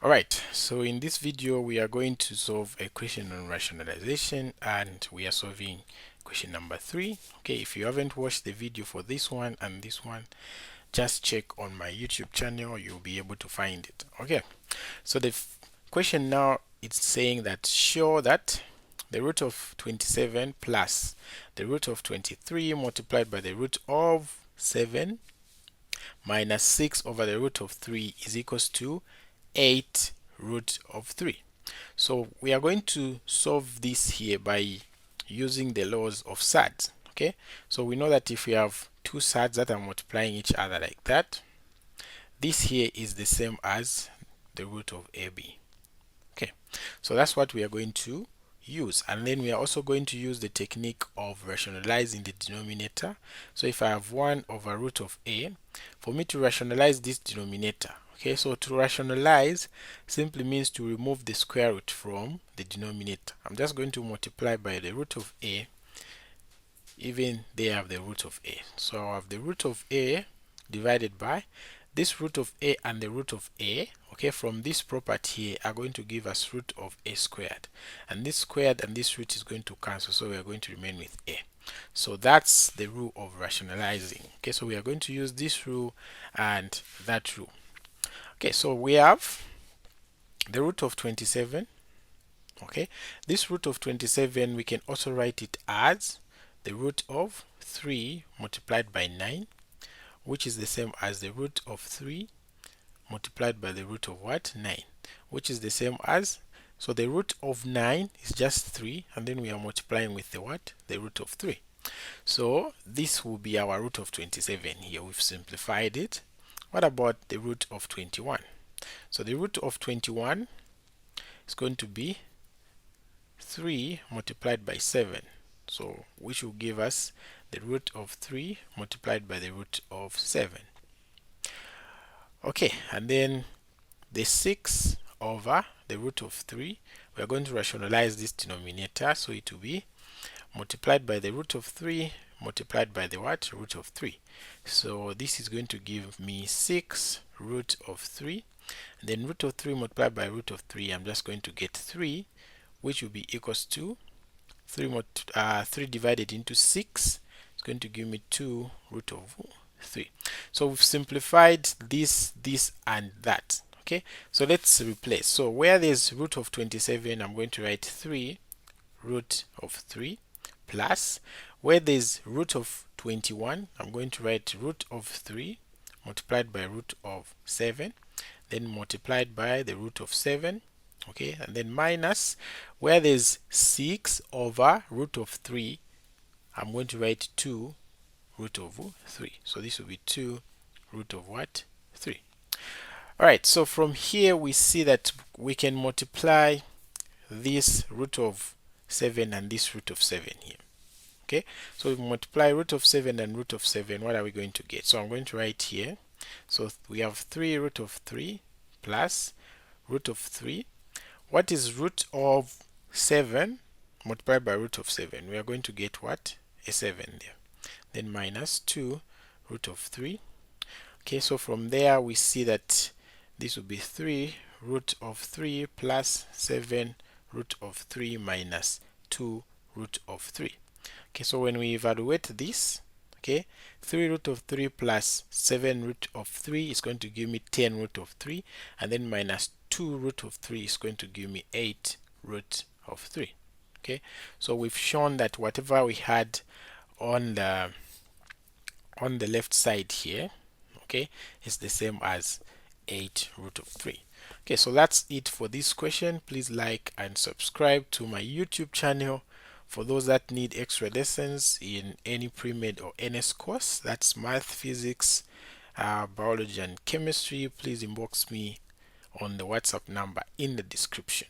Alright, so in this video we are going to solve a question on rationalization, and we are solving question number 3. Okay, if you haven't watched the video for this one and this one, just check on my YouTube channel, you'll be able to find it. Okay, so the question now, it's saying that show that the root of 27 plus the root of 23 multiplied by the root of 7 minus 6 over the root of 3 is equals to 8 root of 3. So we are going to solve this here by using the laws of surds. Okay, so we know that if we have two surds that are multiplying each other like that, this here is the same as the root of AB. Okay, so that's what we are going to use, and then we are also going to use the technique of rationalizing the denominator. So if I have 1 over root of A, for me to rationalize this denominator, okay, so to rationalize simply means to remove the square root from the denominator. I'm just going to multiply by the root of A, even they have the root of A. So I have the root of A divided by this root of A and the root of A, okay, from this property here are going to give us root of A squared, and this squared and this root is going to cancel, so we are going to remain with A. So that's the rule of rationalizing. Okay, so we are going to use this rule and that rule. Okay, so we have the root of 27. Okay, this root of 27 we can also write it as the root of 3 multiplied by 9, which is the same as the root of 3 multiplied by the root of what? 9, which is the same as, so the root of 9 is just 3, and then we are multiplying with the what? The root of 3. So this will be our root of 27 here. We've simplified it. What about the root of 21? So the root of 21 is going to be 3 multiplied by 7, so which will give us the root of 3 multiplied by the root of 7. Okay, and then the 6 over the root of 3, we are going to rationalize this denominator, so it will be multiplied by the root of 3 multiplied by the what? Root of 3. So this is going to give me 6 root of 3, and then root of 3 multiplied by root of 3, I'm just going to get 3, which will be equals to 3 divided into 6. It's going to give me 2 root of 3. So we've simplified this, and that. Okay, so let's replace. So where there's root of 27, I'm going to write 3 root of 3 plus, where there's root of 21, I'm going to write root of 3 multiplied by root of 7, then multiplied by the root of 7. Okay, and then minus, where there's 6 over root of 3, I'm going to write 2 root of 3. So this will be 2 root of what? 3. Alright, so from here we see that we can multiply this root of 7 and this root of 7 here. Okay, so we multiply root of 7 and root of 7, what are we going to get? So I'm going to write here, so we have 3 root of 3 plus root of 3. What is root of 7 multiplied by root of 7? We are going to get what? A 7 there. Then minus 2 root of 3. Okay, so from there we see that this will be 3 root of 3 plus 7 root of 3 minus 2 root of 3. Okay, so when we evaluate this, okay, 3 root of 3 plus 7 root of 3 is going to give me 10 root of 3, and then minus 2 root of 3 is going to give me 8 root of 3. Okay, so we've shown that whatever we had on the left side here, okay, is the same as 8 root of 3. Okay, so that's it for this question. Please like and subscribe to my YouTube channel. For those that need extra lessons in any pre-med or NS course, that's math, physics, biology and chemistry, please inbox me on the WhatsApp number in the description.